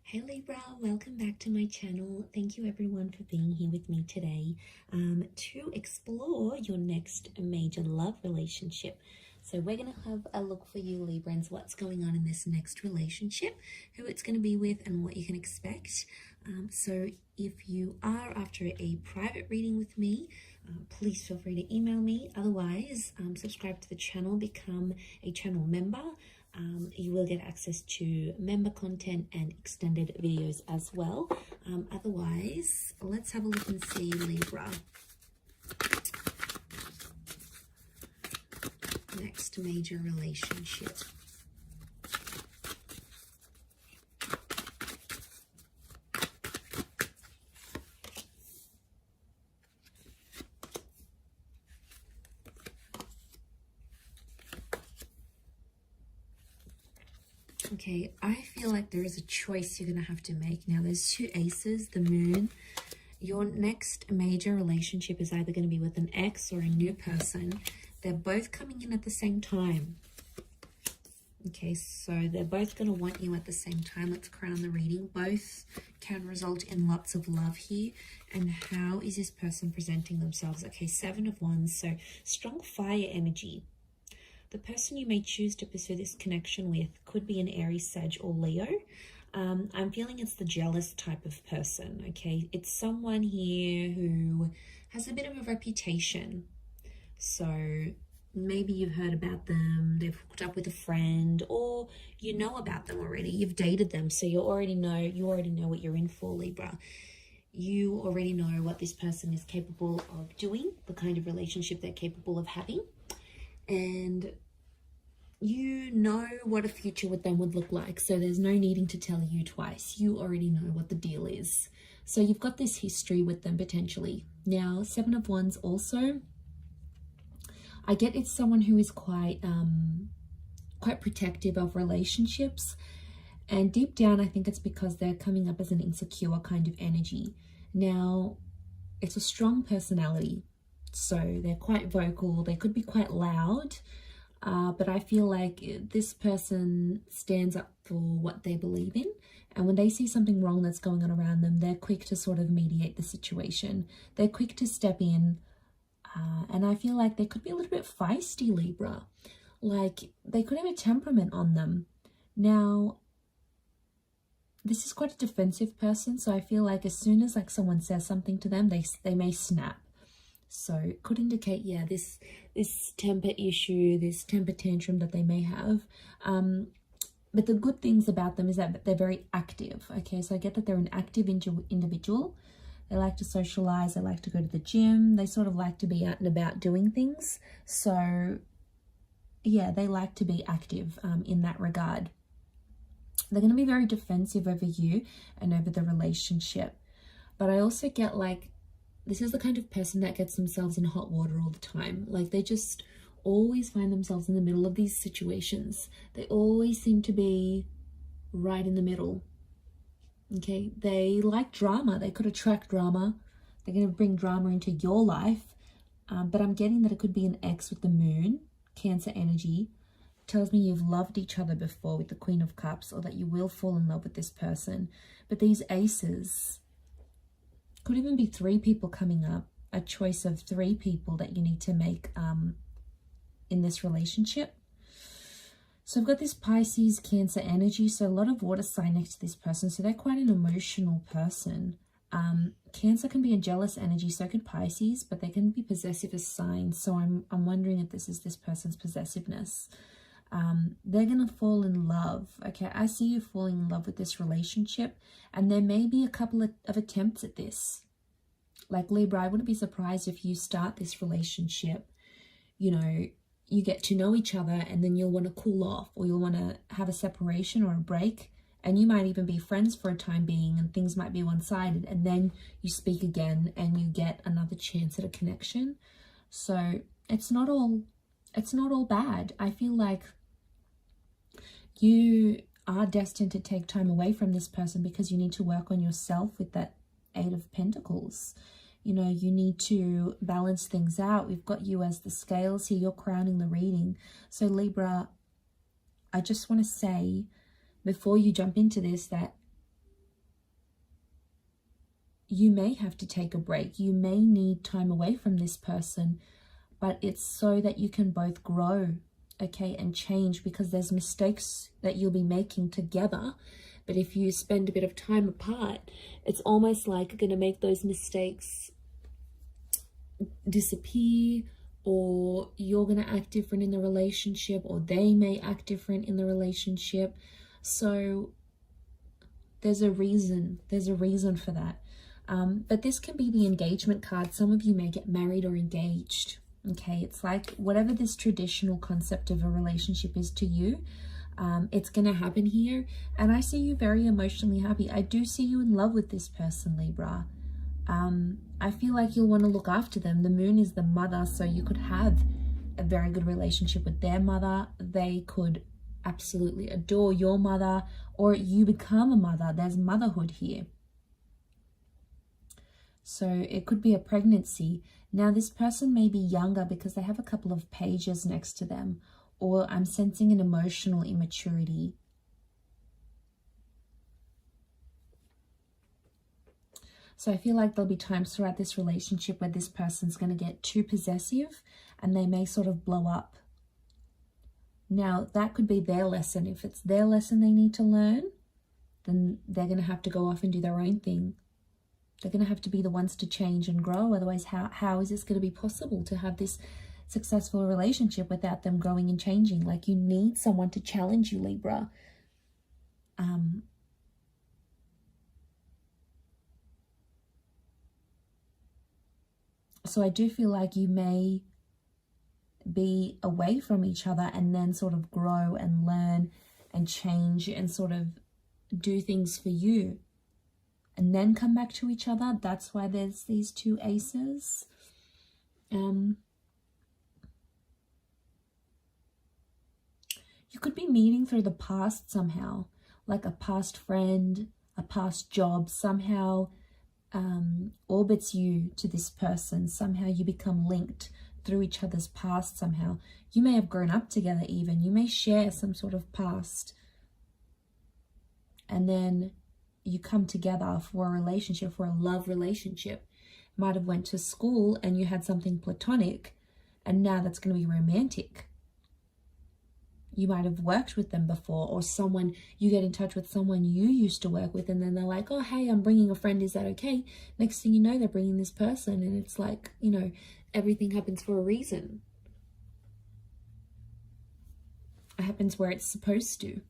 Hey Libra, welcome back to my channel. Thank you everyone for being here with me today to explore your next major love relationship. So we're going to have a look for you Librans, what's going on in this next relationship, who it's going to be with and what you can expect. So if you are after a private reading with me, please feel free to email me. Otherwise, subscribe to the channel, become a channel member. You will get access to member content and extended videos as well. Otherwise, let's have a look and see Libra. Next major relationship. Okay, I feel like there is a choice you're going to have to make. Now, there's two aces, the moon. Your next major relationship is either going to be with an ex or a new person. They're both coming in at the same time. Okay, so they're both going to want you at the same time. Let's crown the reading. Both can result in lots of love here. And how is this person presenting themselves? Okay, 7 of Wands, so strong fire energy. The person you may choose to pursue this connection with could be an Aries, Sag, or Leo. I'm feeling it's the jealous type of person, okay? It's someone here who has a bit of a reputation. So maybe you've heard about them, they've hooked up with a friend, or you know about them already. You've dated them, so you already know what you're in for, Libra. You already know what this person is capable of doing, the kind of relationship they're capable of having. And you know what a future with them would look like, so there's no needing to tell you twice. You already know what the deal is. So you've got this history with them potentially. Now, 7 of Wands also, I get it's someone who is quite protective of relationships, and deep down I think it's because they're coming up as an insecure kind of energy. Now, it's a strong personality, so they're quite vocal, they could be quite loud, but I feel like this person stands up for what they believe in, and when they see something wrong that's going on around them, they're quick to sort of mediate the situation. They're quick to step in, and I feel like they could be a little bit feisty, Libra. Like, they could have a temperament on them. Now, this is quite a defensive person, so I feel like as soon as like someone says something to them, they may snap. So it could indicate, yeah, this temper issue, this temper tantrum that they may have. But the good things about them is that they're very active. Okay, so I get that they're an active individual. They like to socialize. They like to go to the gym. They sort of like to be out and about doing things. So yeah, they like to be active in that regard. They're going to be very defensive over you and over the relationship. But I also get like, this is the kind of person that gets themselves in hot water all the time. Like, they just always find themselves in the middle of these situations. They always seem to be right in the middle. Okay, they like drama. They could attract drama. They're going to bring drama into your life. But I'm getting that it could be an ex with the moon, Cancer energy. Tells me you've loved each other before with the Queen of Cups, or that you will fall in love with this person. But these aces could even be 3 people coming up, a choice of 3 people that you need to make in this relationship. So I've got this Pisces, Cancer energy, so a lot of water sign next to this person, so they're quite an emotional person. Cancer can be a jealous energy, so could Pisces, but they can be possessive as signs, so I'm wondering if this is this person's possessiveness. They're going to fall in love. Okay, I see you falling in love with this relationship, and there may be a couple of attempts at this. Like, Libra, I wouldn't be surprised if you start this relationship, you know, you get to know each other, and then you'll want to cool off, or you'll want to have a separation or a break, and you might even be friends for a time being, and things might be one-sided, and then you speak again and you get another chance at a connection. So it's not all bad. I feel like you are destined to take time away from this person because you need to work on yourself with that 8 of Pentacles. You know, you need to balance things out. We've got you as the scales here. You're crowning the reading. So Libra, I just want to say before you jump into this that you may have to take a break. You may need time away from this person, but it's so that you can both grow, okay, and change, because there's mistakes that you'll be making together. But if you spend a bit of time apart, it's almost like you're going to make those mistakes disappear, or you're going to act different in the relationship, or they may act different in the relationship. So there's a reason for that. But this can be the engagement card. Some of you may get married or engaged. Okay, it's like whatever this traditional concept of a relationship is to you, it's going to happen here. And I see you very emotionally happy. I do see you in love with this person, Libra. I feel like you'll want to look after them. The moon is the mother, so you could have a very good relationship with their mother. They could absolutely adore your mother, or you become a mother. There's motherhood here. So it could be a pregnancy. Now this person may be younger because they have a couple of pages next to them, or I'm sensing an emotional immaturity. So I feel like there'll be times throughout this relationship where this person's going to get too possessive and they may sort of blow up. Now that could be their lesson. If it's their lesson they need to learn, then they're going to have to go off and do their own thing. They're going to have to be the ones to change and grow. Otherwise, how is this going to be possible to have this successful relationship without them growing and changing? Like, you need someone to challenge you, Libra. So I do feel like you may be away from each other and then sort of grow and learn and change and sort of do things for you, and then come back to each other. That's why there's these two aces. You could be meeting through the past somehow, like a past friend, a past job, somehow orbits you to this person. Somehow you become linked through each other's past somehow. You may have grown up together even. You may share some sort of past. And then you come together for a relationship, for a love relationship. Might have went to school and you had something platonic, and now that's going to be romantic. You might have worked with them before, or someone, you get in touch with someone you used to work with, and then they're like, oh, hey, I'm bringing a friend, is that okay? Next thing you know, they're bringing this person, and it's like, you know, everything happens for a reason. It happens where it's supposed to.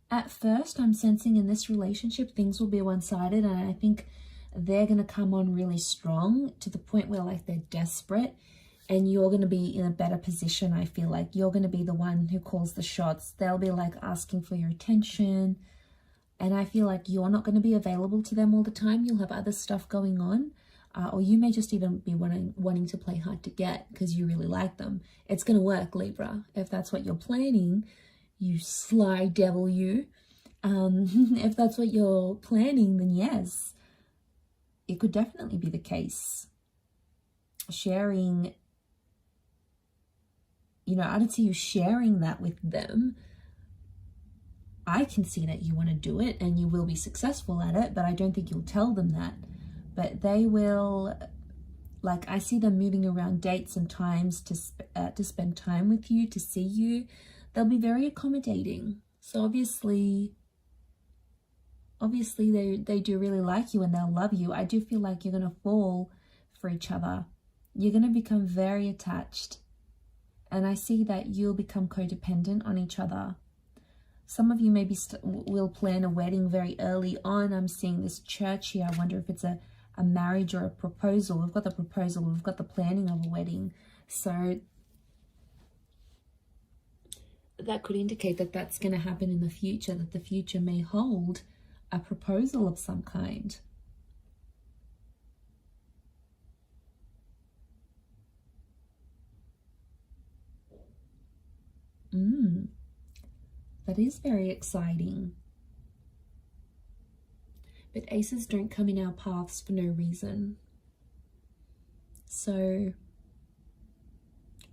At first, I'm sensing in this relationship, things will be one-sided, and I think they're going to come on really strong to the point where like they're desperate, and you're going to be in a better position. I feel like you're going to be the one who calls the shots. They'll be like asking for your attention, and I feel like you're not going to be available to them all the time. You'll have other stuff going on, or you may just even be wanting to play hard to get because you really like them. It's going to work, Libra, if that's what you're planning. You sly devil, you. If that's what you're planning, then yes, it could definitely be the case. Sharing, you know, I don't see you sharing that with them. I can see that you want to do it and you will be successful at it, but I don't think you'll tell them that. But they will, like, I see them moving around dates and times to spend time with you, to see you. They'll be very accommodating. So obviously they do really like you and they'll love you. I do feel like you're going to fall for each other. You're going to become very attached. And I see that you'll become codependent on each other. Some of you maybe will plan a wedding very early on. I'm seeing this church here. I wonder if it's a marriage or a proposal. We've got the proposal. We've got the planning of a wedding. So that could indicate that that's going to happen in the future, that the future may hold a proposal of some kind. That is very exciting. But aces don't come in our paths for no reason. So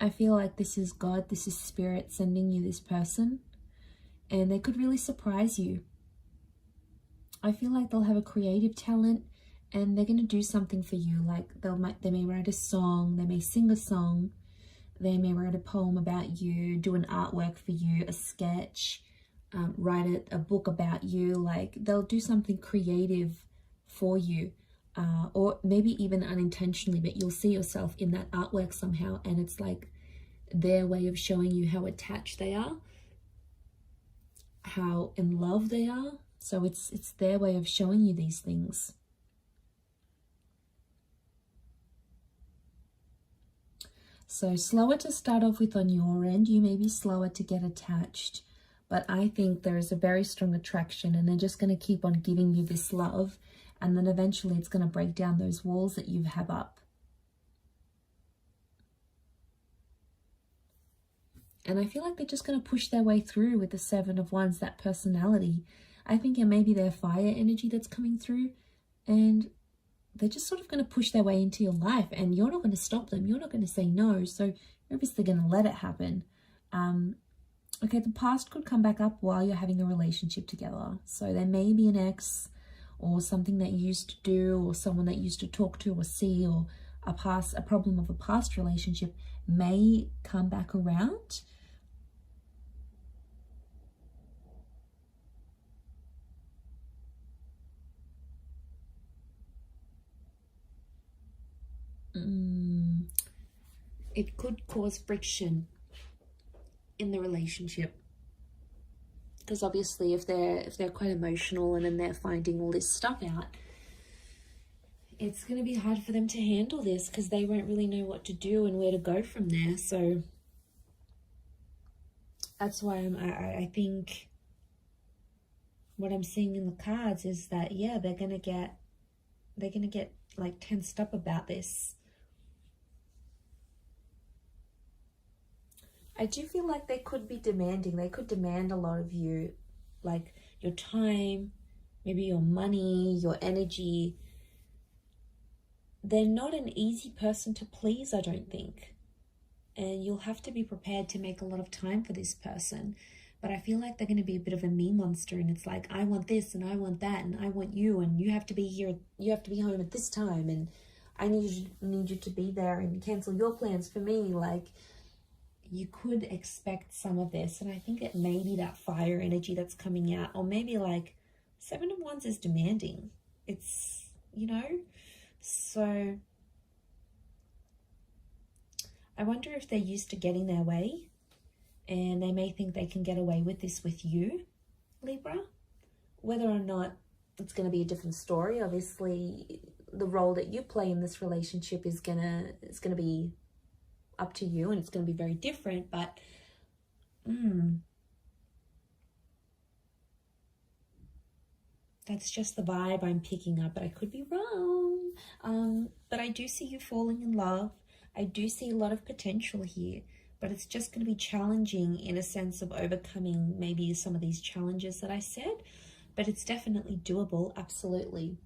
I feel like this is God, this is Spirit sending you this person. and they could really surprise you. I feel like they'll have a creative talent and they're going to do something for you. Like they may write a song, they may sing a song, they may write a poem about you, do an artwork for you, a sketch, write a book about you. Like they'll do something creative for you, or maybe even unintentionally, but you'll see yourself in that artwork somehow, and it's like their way of showing you how attached they are, how in love they are. So it's their way of showing you these things. So slower to start off with on your end. You may be slower to get attached, but I think there is a very strong attraction, and they're just going to keep on giving you this love, and then eventually it's going to break down those walls that you have up. And I feel like they're just going to push their way through with the Seven of Wands, that personality. I think it may be their fire energy that's coming through, and they're just sort of going to push their way into your life, and you're not going to stop them. You're not going to say no. So you're obviously going to let it happen. Okay, the past could come back up while you're having a relationship together. So there may be an ex or something that you used to do, or someone that you used to talk to or see, or a problem of a past relationship may come back around. It could cause friction in the relationship, because obviously if they're quite emotional and then they're finding all this stuff out, it's going to be hard for them to handle this, because they won't really know what to do and where to go from there. So that's why I think what I'm seeing in the cards is that, yeah, they're gonna get like tensed up about this. I do feel like they could be demanding. They could demand a lot of you, like your time, maybe your money, your energy. They're not an easy person to please, I don't think. And you'll have to be prepared to make a lot of time for this person. But I feel like they're going to be a bit of a me monster, and it's like, I want this and I want that and I want you, and you have to be here, you have to be home at this time, and I need you to be there and cancel your plans for me. Like, you could expect some of this, and I think it may be that fire energy that's coming out, or maybe like Seven of Wands is demanding. It's, you know, so I wonder if they're used to getting their way, and they may think they can get away with this with you, Libra. Whether or not it's going to be a different story. Obviously, the role that you play in this relationship is gonna be up to you, and it's going to be very different, but that's just the vibe I'm picking up, but I could be wrong. But I do see you falling in love. I do see a lot of potential here, but it's just going to be challenging in a sense of overcoming maybe some of these challenges that I said, but it's definitely doable, absolutely.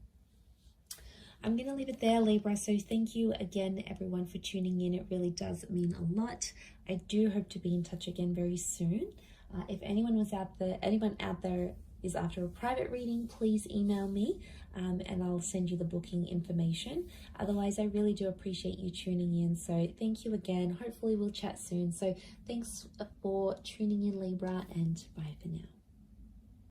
I'm going to leave it there, Libra. So thank you again, everyone, for tuning in. It really does mean a lot. I do hope to be in touch again very soon. If anyone out there is after a private reading, please email me, and I'll send you the booking information. Otherwise, I really do appreciate you tuning in. So thank you again. Hopefully we'll chat soon. So thanks for tuning in, Libra, and bye for now.